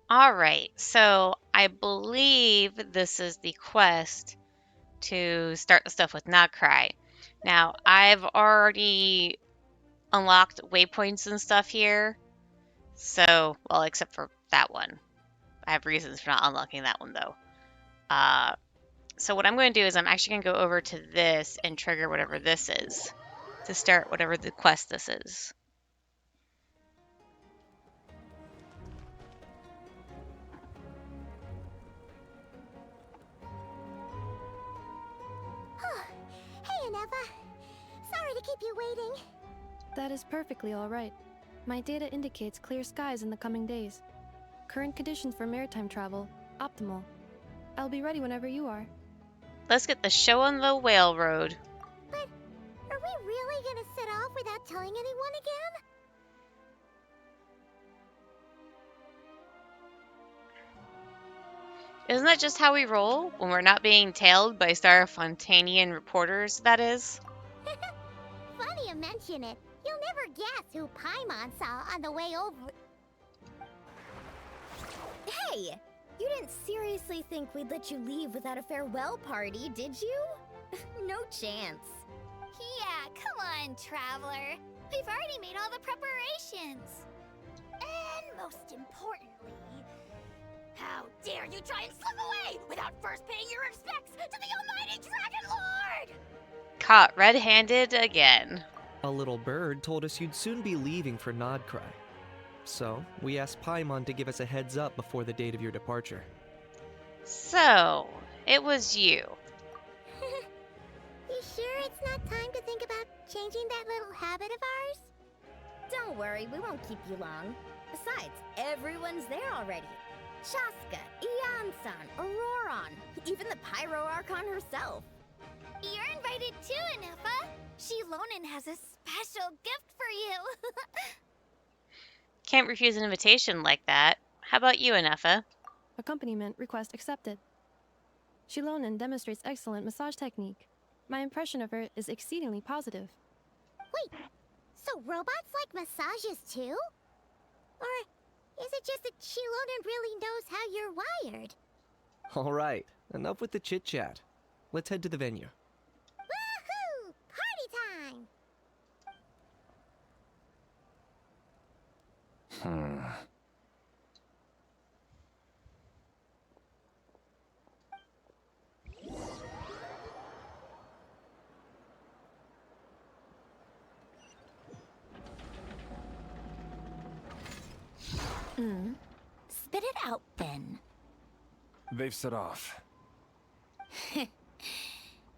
Alright, so I believe this is the quest to start the stuff with nod-krai. Now, I've already unlocked waypoints and stuff here, so, well, except for that one. I have reasons for not unlocking that one, though. So what I'm going to do is I'm actually going to go over to this and trigger whatever this is to start whatever the quest this is. Hey, Aneva. Sorry to keep you waiting. That is perfectly all right. My data indicates clear skies in the coming days. Current conditions for maritime travel, optimal. I'll be ready whenever you are. Let's get the show on the whale road. But are we really gonna set off without telling anyone again? Isn't that just how we roll when we're not being tailed by Starfontanian reporters, that is? Funny you mention it. You'll never guess who Paimon saw on the way over. Hey! You didn't seriously think we'd let you leave without a farewell party, did you? No chance. Yeah, come on, Traveler. We've already made all the preparations. And most importantly, how dare you try and slip away without first paying your respects to the almighty Dragon Lord! Caught red-handed again. A little bird told us you'd soon be leaving for nod-krai. So, we asked Paimon to give us a heads up before the date of your departure. So, it was you. You sure it's not time to think about changing that little habit of ours? Don't worry, we won't keep you long. Besides, everyone's there already. Shaska, Ian-san, Auroron, even the Pyro Archon herself. You're invited too, Anefa. Shilonen has a special gift for you. Can't refuse an invitation like that. How about you, Anefa? Accompaniment request accepted. Shilonen demonstrates excellent massage technique. My impression of her is exceedingly positive. Wait, so robots like massages too? Or is it just that Shilonen really knows how you're wired? Alright, enough with the chit-chat. Let's head to the venue. Woohoo! Party time! Spit it out, then. They've set off.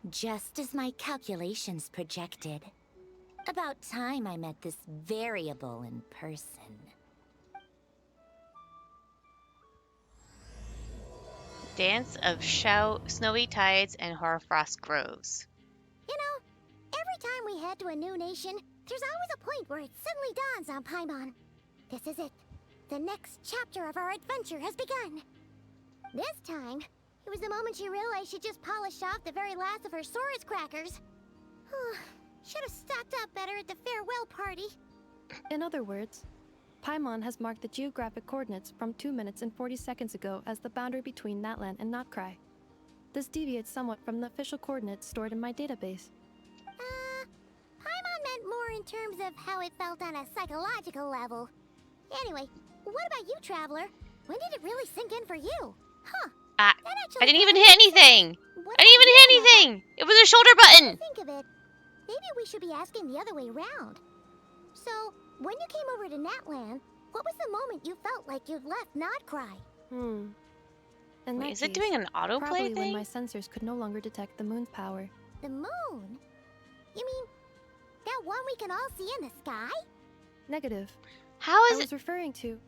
Just as my calculations projected. About time I met this variable in person. Dance of Snowy Tides and Hoarfrost Groves. You know, every time we head to a new nation, there's always a point where it suddenly dawns on Paimon. This is it. The next chapter of our adventure has begun. This time, it was the moment she realized she just polished off the very last of her Saurus crackers. Should have stocked up better at the farewell party. In other words, Paimon has marked the geographic coordinates from 2 minutes and 40 seconds ago as the boundary between Natlan and nod-krai. This deviates somewhat from the official coordinates stored in my database. Paimon meant more in terms of how it felt on a psychological level. Anyway, what about you, Traveler? When did it really sink in for you? Huh. I That actually didn't even kinda hit makes sense. anything! What I didn't even about hit you, Neffa? anything! It was a shoulder button! Think of it. Maybe we should be asking the other way around. So, when you came over to Natlan, what was the moment you felt like you'd left nod-krai? In that Wait, is it case, doing an autoplay probably when thing? my sensors could no longer detect the moon's power. The moon? You mean that one we can all see in the sky? Negative. How I is was it? referring to...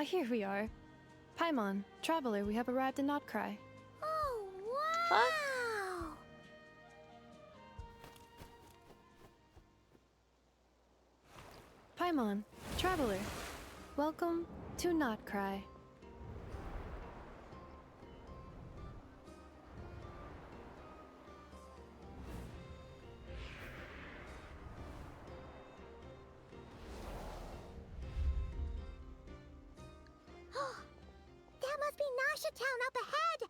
Here we are. Paimon, Traveler, we have arrived in nod-krai. Oh, Fuck. wow! Paimon, Traveler, welcome to nod-krai. a town up ahead.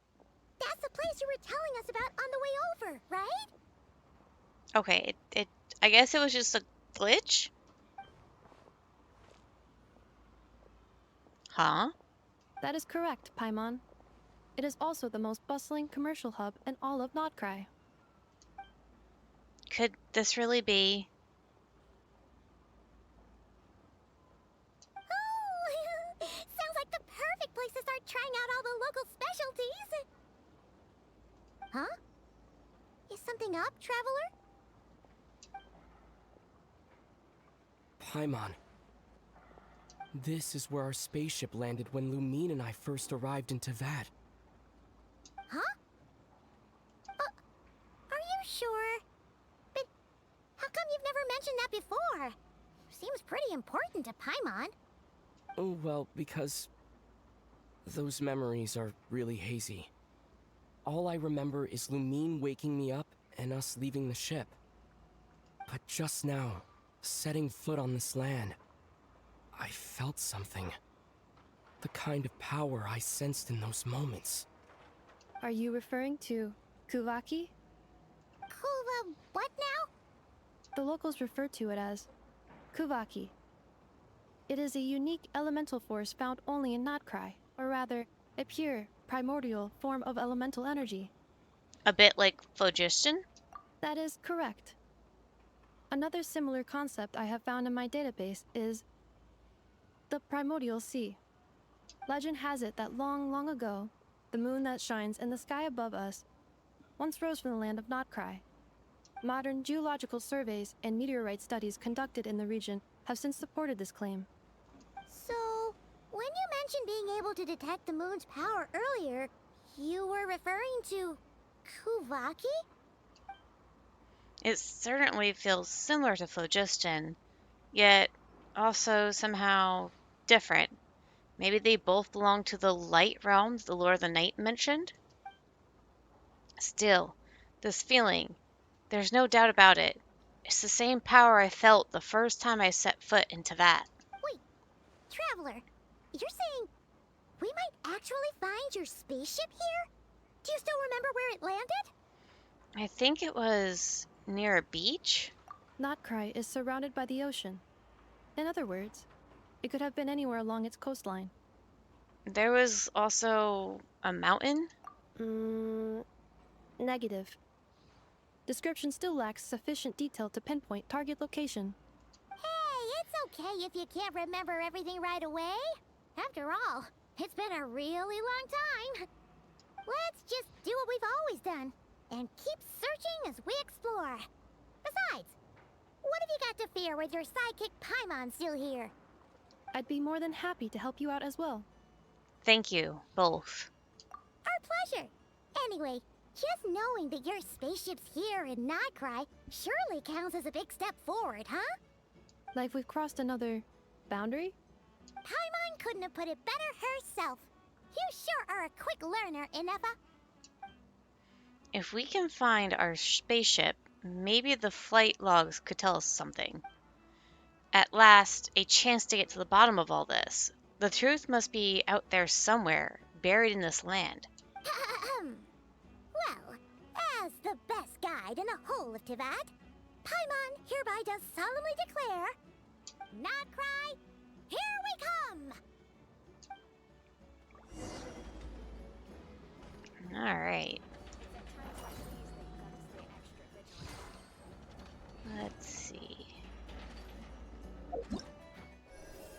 That's the place you were telling us about on the way over, right? Okay, I guess it was just a glitch? Huh? That is correct, Paimon. It is also the most bustling commercial hub in all of nod-krai. Could this really be? Oh, sounds like the perfect place to start trying out all the local specialties. Huh? Is something up, traveler? Paimon. This is where our spaceship landed when Lumine and I first arrived in Teyvat. Huh? Are you sure? But how come you've never mentioned that before? Seems pretty important to Paimon. Oh, well, because those memories are really hazy. All I remember is Lumine waking me up and us leaving the ship. But just now, setting foot on this land, I felt something. The kind of power I sensed in those moments. Are you referring to Kuvaki? What now? The locals refer to it as Kuvaki. It is a unique elemental force found only in nod-krai, or rather, a pure, primordial form of elemental energy. A bit like phlogiston? That is correct. Another similar concept I have found in my database is the primordial sea. Legend has it that long, long ago, the moon that shines in the sky above us once rose from the land of nod-krai. Modern geological surveys and meteorite studies conducted in the region have since supported this claim. So, when you mentioned being able to detect the moon's power earlier, you were referring to Kuvaki? It certainly feels similar to phlogiston, yet also somehow different. Maybe they both belong to the light realms the Lord of the Night mentioned? Still, this feeling, there's no doubt about it. It's the same power I felt the first time I set foot into that. Wait, traveler, you're saying we might actually find your spaceship here? Do you still remember where it landed? I think it was near a beach? Nod-krai is surrounded by the ocean. In other words, it could have been anywhere along its coastline. There was also a mountain? Negative. Description still lacks sufficient detail to pinpoint target location. Hey, it's okay if you can't remember everything right away. After all, it's been a really long time. Let's just do what we've always done and keep searching as we explore. Besides, what have you got to fear with your sidekick Paimon still here? I'd be more than happy to help you out as well. Thank you, both. Our pleasure. Anyway, just knowing that your spaceship's here in nod-krai surely counts as a big step forward, huh? Like we've crossed another boundary? Paimon couldn't have put it better herself. You sure are a quick learner, Inefa. If we can find our spaceship, maybe the flight logs could tell us something. At last, a chance to get to the bottom of all this. The truth must be out there somewhere, buried in this land. Well, as the best guide in the whole of Teyvat, Paimon hereby does solemnly declare, nod-krai, here we come! All right. Let's see.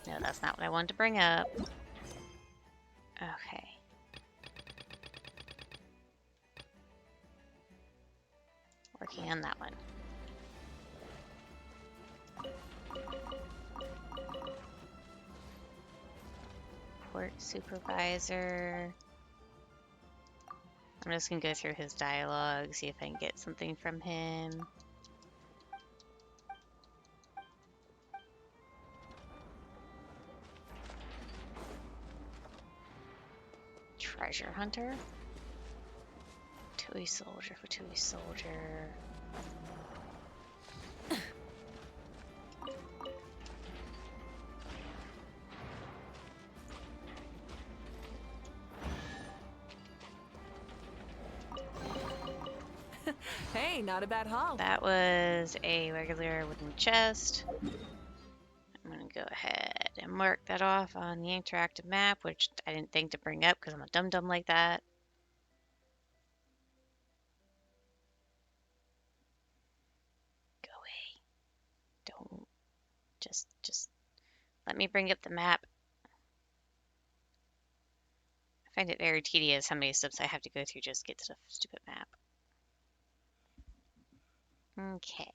No, that's not what I wanted to bring up. Okay. Working on that one. Port supervisor. I'm just gonna go through his dialogue, see if I can get something from him. Treasure hunter. Tui soldier for Tui soldier. Hey, not a bad haul. That was a regular wooden chest. I'm going to go ahead and mark that off on the interactive map, which I didn't think to bring up because I'm a dum-dum like that. Go away. Don't. Just let me bring up the map. I find it very tedious how many steps I have to go through just to get to the stupid map. Okay.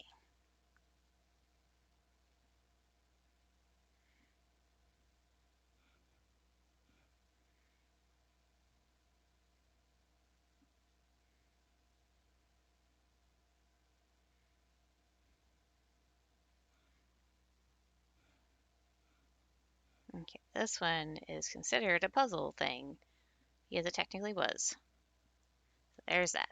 Okay, this one is considered a puzzle thing. Yes, it technically was. So there's that.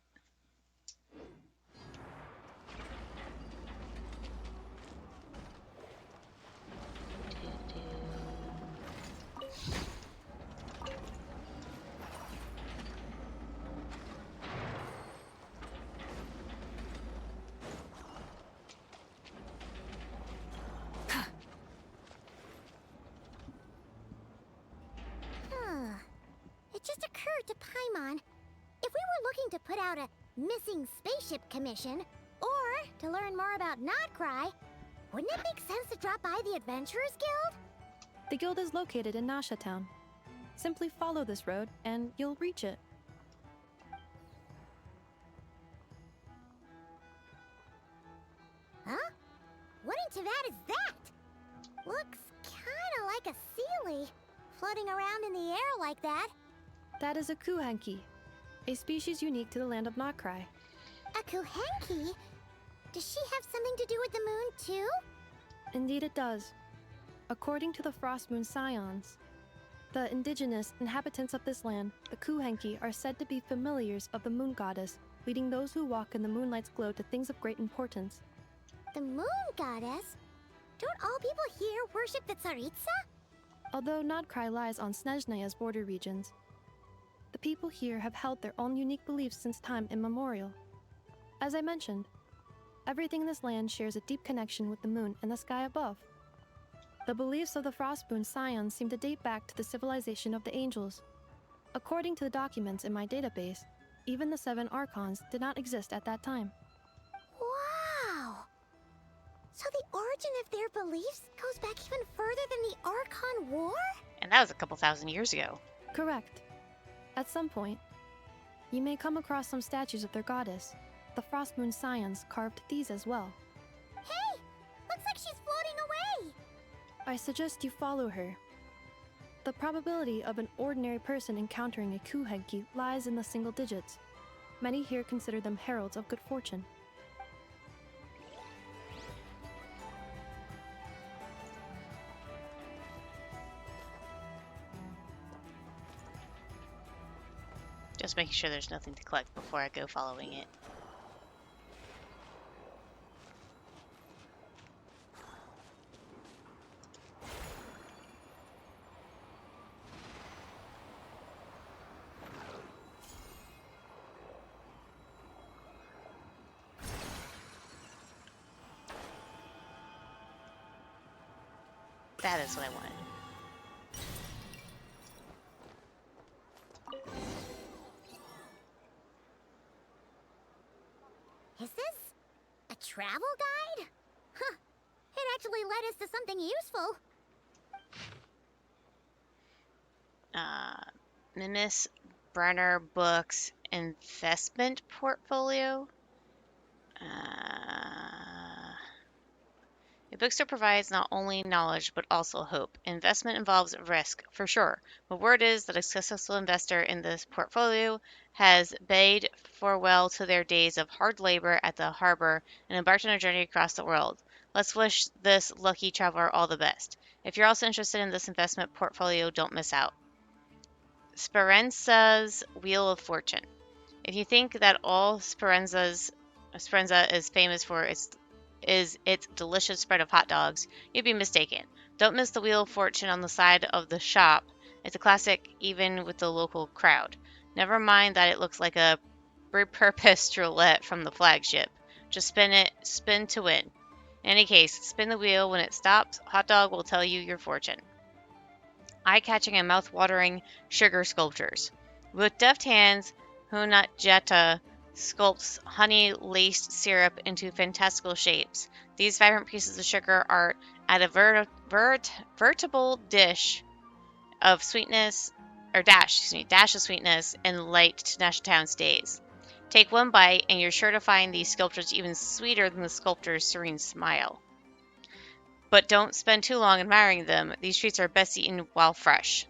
It just occurred to Paimon. If we were looking to put out a missing spaceship commission, or to learn more about nod-krai, wouldn't it make sense to drop by the Adventurers Guild? The guild is located in Nasha Town. Simply follow this road, and you'll reach it. Huh? What in Teyvat is that? Looks kinda like a Sealy, floating around in the air like that. That is a kuhenki, a species unique to the land of nod-krai. A kuhenki? Does she have something to do with the moon, too? Indeed it does. According to the Frost Moon Scions, the indigenous inhabitants of this land, the kuhenki, are said to be familiars of the moon goddess, leading those who walk in the moonlight's glow to things of great importance. The moon goddess? Don't all people here worship the Tsaritsa? Although nod-krai lies on Snezhnaya's border regions, the people here have held their own unique beliefs since time immemorial. As I mentioned, everything in this land shares a deep connection with the moon and the sky above. The beliefs of the Frostmoon Scions seem to date back to the civilization of the angels. According to the documents in my database, even the 7 Archons did not exist at that time. Wow! So the origin of their beliefs goes back even further than the Archon War? And that was a couple thousand years ago. Correct. At some point, you may come across some statues of their goddess. The Frostmoon Scions carved these as well. Hey! Looks like she's floating away! I suggest you follow her. The probability of an ordinary person encountering a kuhenki lies in the single digits. Many here consider them heralds of good fortune. Just making sure there's nothing to collect before I go following it. That is what I wanted. Is this a travel guide? Huh. It actually led us to something useful. Mimis Brenner Books investment portfolio. A bookstore provides not only knowledge but also hope. Investment involves risk, for sure, but word is that a successful investor in this portfolio has bade farewell to their days of hard labor at the harbor and embarked on a journey across the world. Let's wish this lucky traveler all the best. If you're also interested in this investment portfolio, don't miss out. Speranza's Wheel of Fortune. If you think that all Speranza is famous for is its delicious spread of hot dogs, you'd be mistaken. Don't miss the Wheel of Fortune on the side of the shop. It's a classic even with the local crowd. Never mind that it looks like a repurposed roulette from the flagship. Just spin to win. In any case, spin the wheel. When it stops, Hot Dog will tell you your fortune. Eye-catching and mouth-watering sugar sculptures. With deft hands, Hunajeta sculpts honey-laced syrup into fantastical shapes. These vibrant pieces of sugar art add a veritable dish of sweetness, or dash of sweetness and light to Nashtown's days. Take one bite, and you're sure to find these sculptures even sweeter than the sculptor's serene smile. But don't spend too long admiring them. These treats are best eaten while fresh.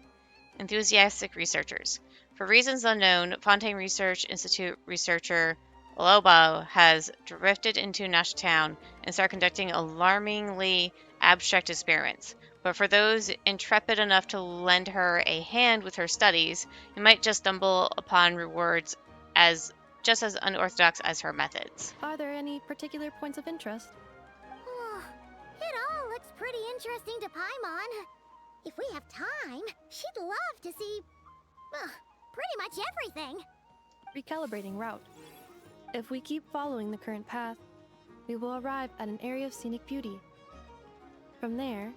Enthusiastic researchers. For reasons unknown, Fontaine Research Institute researcher Lobo has drifted into Nashtown and started conducting alarmingly abstract experiments. But for those intrepid enough to lend her a hand with her studies, you might just stumble upon rewards just as unorthodox as her methods. Are there any particular points of interest? It all looks pretty interesting to Paimon. If we have time, she'd love to see, pretty much everything. Recalibrating route. If we keep following the current path, we will arrive at an area of scenic beauty. From there,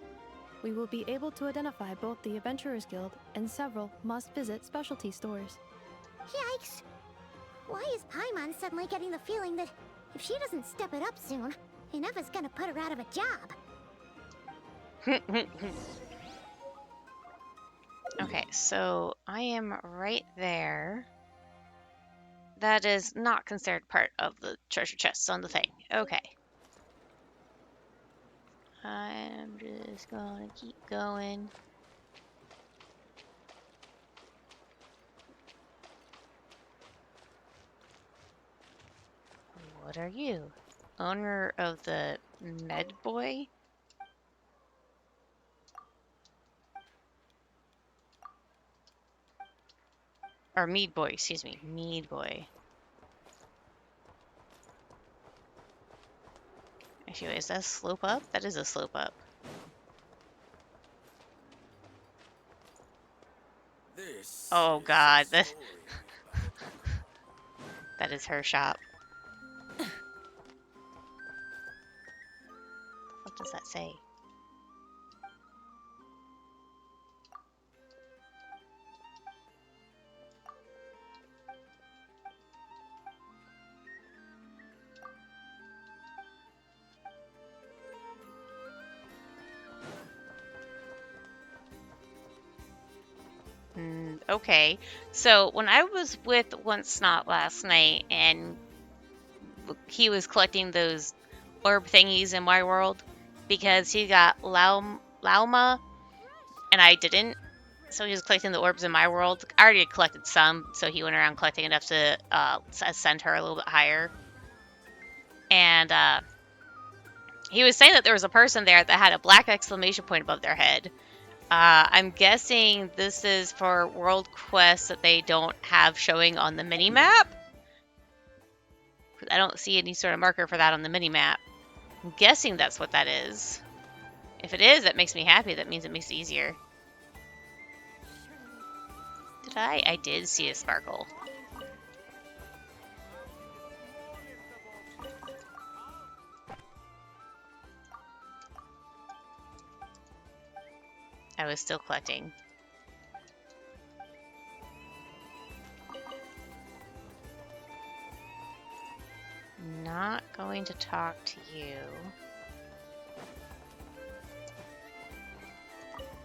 we will be able to identify both the Adventurers Guild and several must-visit specialty stores. Yikes! Why is Paimon suddenly getting the feeling that if she doesn't step it up soon, Ineva's gonna put her out of a job? Okay, so I am right there. That is not considered part of the treasure chests on the thing. Okay. I'm just gonna keep going. What are you? Owner of the Med Boy? Or Mead Boy, excuse me. Mead Boy. Actually, is that a slope up? That is a slope up. Oh god, that is her shop. What does that say? Okay, so when I was with Once Snot last night and he was collecting those orb thingies in my world because he got Lauma and I didn't, so he was collecting the orbs in my world. I already had collected some, so he went around collecting enough to ascend her a little bit higher. And he was saying that there was a person there that had a black exclamation point above their head. I'm guessing this is for world quests that they don't have showing on the mini-map. I don't see any sort of marker for that on the mini-map. I'm guessing that's what that is. If it is, that makes me happy. That means it makes it easier. Did I? I did see a sparkle. I was still collecting. Not going to talk to you.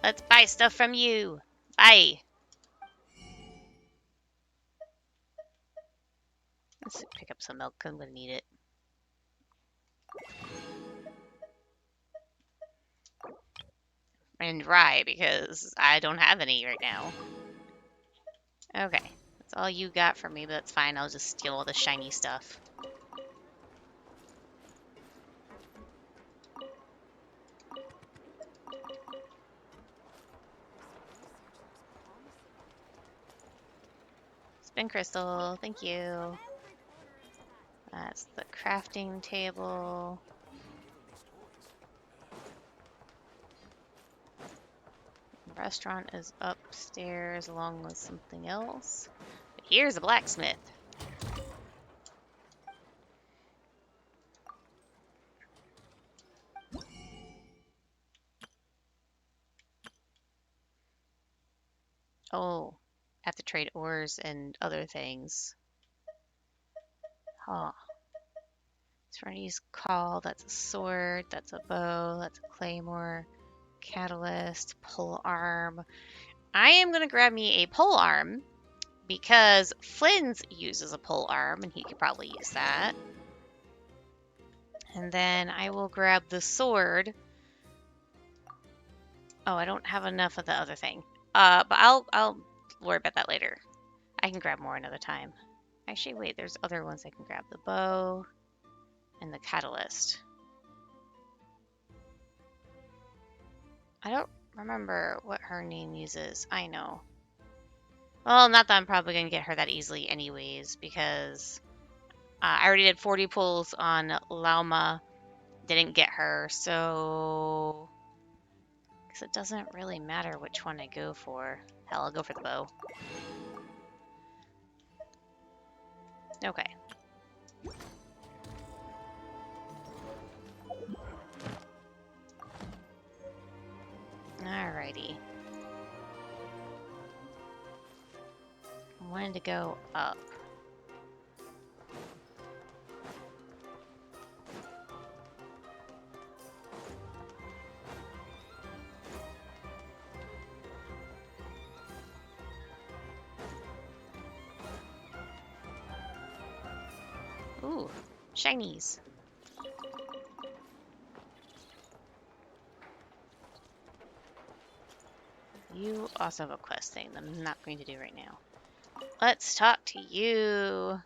Let's buy stuff from you. Bye. Let's pick up some milk. I'm gonna need it. And rye, because I don't have any right now. Okay. That's all you got for me, but that's fine. I'll just steal all the shiny stuff. Spin crystal. Thank you. That's the crafting table. The restaurant is upstairs along with something else. But here's a blacksmith. Oh, have to trade ores and other things. Huh. Serenity Call, that's a sword, that's a bow, that's a claymore, catalyst, pole arm. I am gonna grab me a pole arm because Flynn's uses a pole arm and he could probably use that. And then I will grab the sword. Oh, I don't have enough of the other thing. But I'll worry about that later. I can grab more another time. Actually, wait, there's other ones I can grab. The bow and the catalyst. I don't remember what her name uses. I know. Well, not that I'm probably going to get her that easily anyways, because I already did 40 pulls on Lauma. Didn't get her, so... Because it doesn't really matter which one I go for. Hell, I'll go for the bow. Okay. Alrighty. I wanted to go up. Ooh, shinies. You also have a quest thing that I'm not going to do right now. Let's talk to you.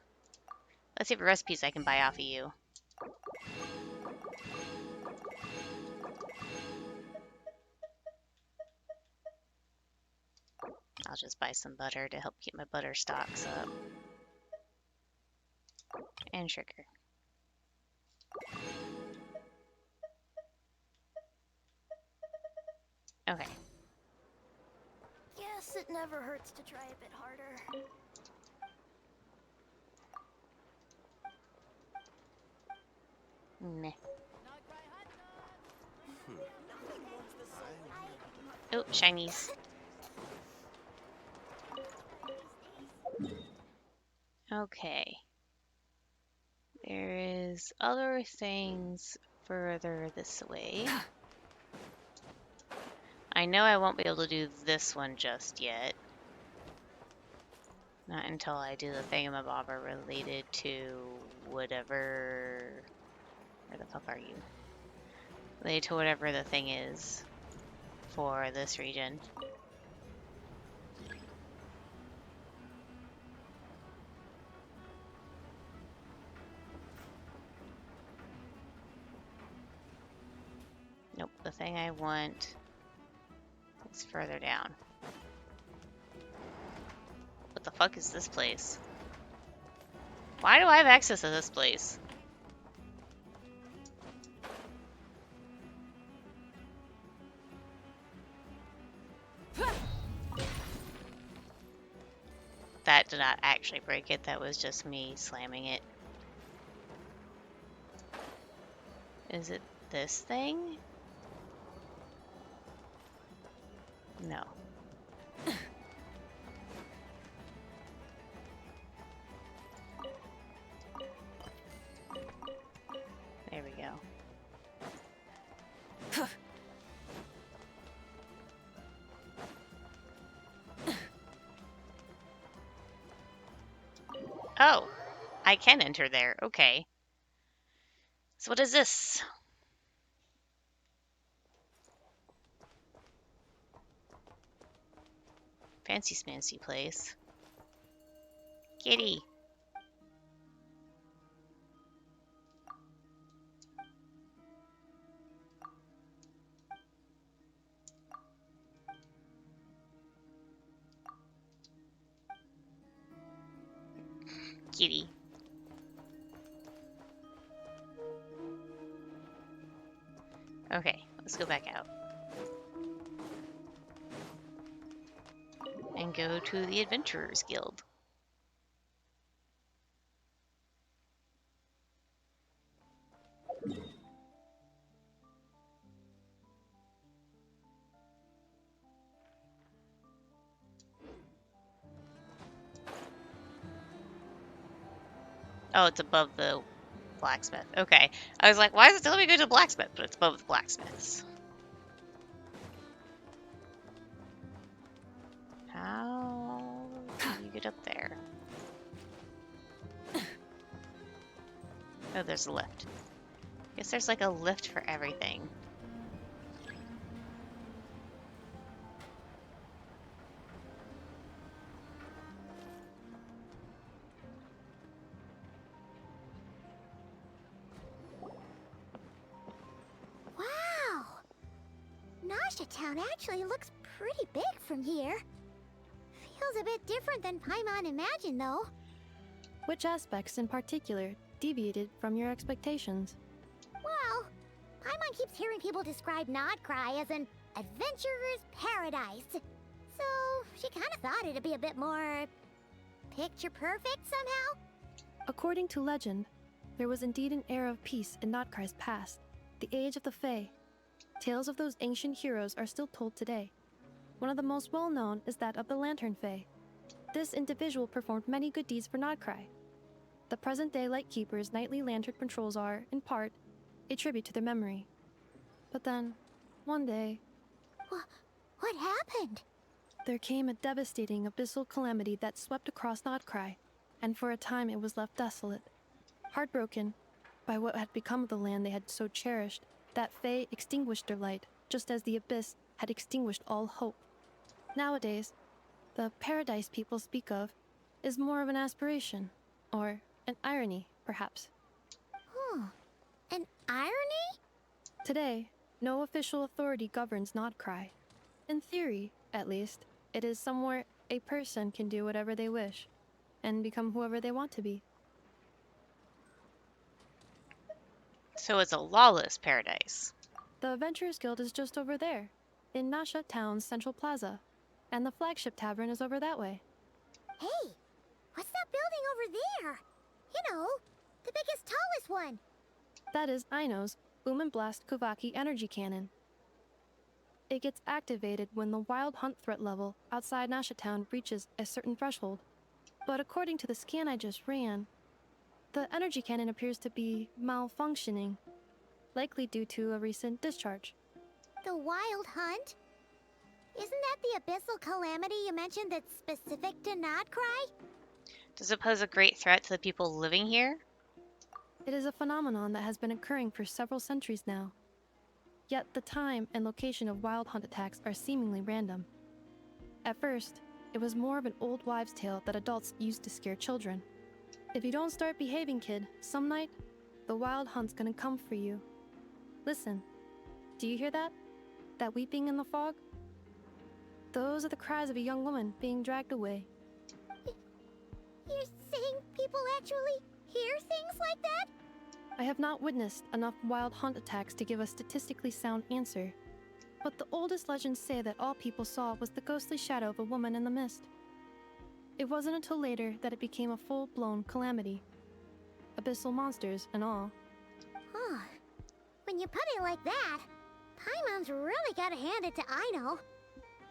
Let's see what recipes I can buy off of you. I'll just buy some butter to help keep my butter stocks up. And sugar. Okay. Guess it never hurts to try a bit harder. Meh. Oh, shinies. Okay. There is other things further this way. I know I won't be able to do this one just yet. Not until I do the thingamabobber related to whatever... Where the fuck are you? Related to whatever the thing is for this region. Nope, the thing I want is further down. What the fuck is this place? Why do I have access to this place? That did not actually break it, that was just me slamming it. Is it this thing? No. There we go. Oh, I can enter there. Okay. So what is this? Fancy smancy place. Kitty. Kitty. Okay, let's go back out. And go to the Adventurers Guild. Oh, it's above the blacksmith. Okay. I was like, why is it telling me to go to the blacksmith? But it's above the blacksmiths. How do you get up there? Oh, there's a lift. Guess there's like a lift for everything. Wow! Nasha Town actually looks pretty big from here. Feels a bit different than Paimon imagined, though. Which aspects in particular deviated from your expectations? Well, Paimon keeps hearing people describe nod-krai as an adventurer's paradise. So, she kind of thought it'd be a bit more picture perfect somehow. According to legend, there was indeed an era of peace in nod-krai's past, the age of the Fae. Tales of those ancient heroes are still told today. One of the most well-known is that of the Lantern Fae. This individual performed many good deeds for nod-krai. The present-day Lightkeeper's nightly lantern patrols are, in part, a tribute to their memory. But then, one day, What happened? there came a devastating abyssal calamity that swept across nod-krai, and for a time it was left desolate. Heartbroken by what had become of the land they had so cherished, that Fae extinguished their light, just as the abyss had extinguished all hope. Nowadays, the paradise people speak of is more of an aspiration, or an irony, perhaps. An irony? Today, no official authority governs nod-krai. In theory, at least, it is somewhere a person can do whatever they wish, and become whoever they want to be. So it's a lawless paradise. The Adventurers Guild is just over there, in Nasha Town's Central Plaza, and the flagship tavern is over that way. Hey, what's that building over there? You know, the biggest, tallest one. That is Aino's Boom and Blast Kuvaki energy cannon. It gets activated when the wild hunt threat level outside Nasha Town reaches a certain threshold. But according to the scan I just ran, the energy cannon appears to be malfunctioning, likely due to a recent discharge. The wild hunt? Isn't that the abyssal calamity you mentioned that's specific to nod-krai? Does it pose a great threat to the people living here? It is a phenomenon that has been occurring for several centuries now. Yet the time and location of wild hunt attacks are seemingly random. At first, it was more of an old wives' tale that adults used to scare children. If you don't start behaving, kid, some night, the wild hunt's gonna come for you. Listen, do you hear that? That weeping in the fog? Those are the cries of a young woman being dragged away. You're saying people actually hear things like that? I have not witnessed enough wild hunt attacks to give a statistically sound answer, but the oldest legends say that all people saw was the ghostly shadow of a woman in the mist. It wasn't until later that it became a full-blown calamity. Abyssal monsters and all. Huh. When you put it like that, Paimon's really gotta hand it to Aino.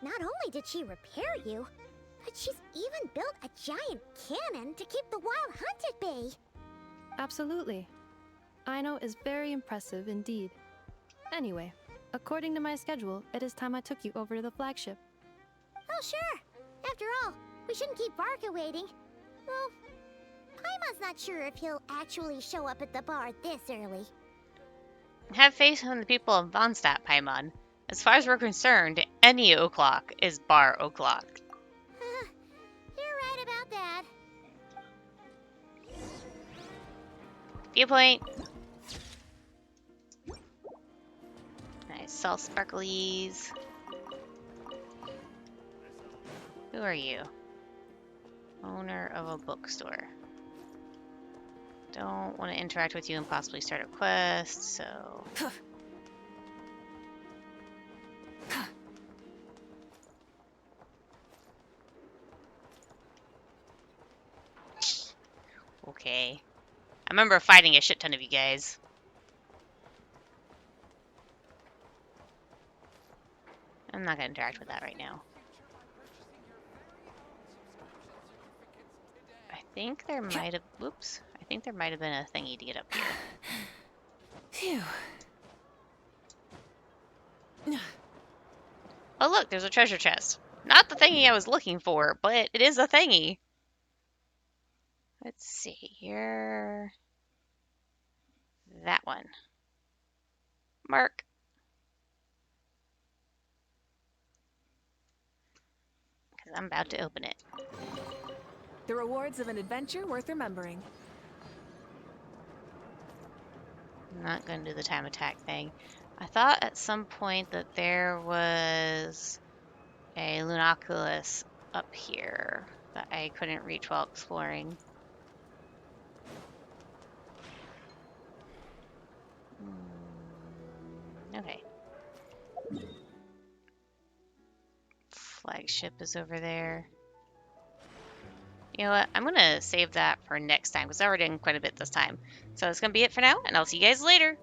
Not only did she repair you, but she's even built a giant cannon to keep the wild hunt at bay. Absolutely. Aino is very impressive indeed. Anyway, according to my schedule, it is time I took you over to the flagship. Oh, sure. After all, we shouldn't keep Barca waiting. Well, Paimon's not sure if he'll actually show up at the bar this early. Have faith in the people of Vonstadt, Paimon. As far as we're concerned, any o'clock is bar o'clock. You're right about that. Viewpoint. Nice, salt sparklies. Who are you? Owner of a bookstore. Don't want to interact with you and possibly start a quest, so... Okay. I remember fighting a shit ton of you guys. I'm not gonna interact with that right now. I think there might have... Whoops. I think there might have been a thingy to get up here. Phew. Oh look, there's a treasure chest. Not the thingy I was looking for, but it is a thingy. Let's see here. That one. Mark. Because I'm about to open it. The rewards of an adventure worth remembering. I'm not going to do the time attack thing. I thought at some point that there was a Lunoculus up here that I couldn't reach while exploring. Okay. Flagship is over there. You know what? I'm going to save that for next time because I already done quite a bit this time. So that's going to be it for now, and I'll see you guys later.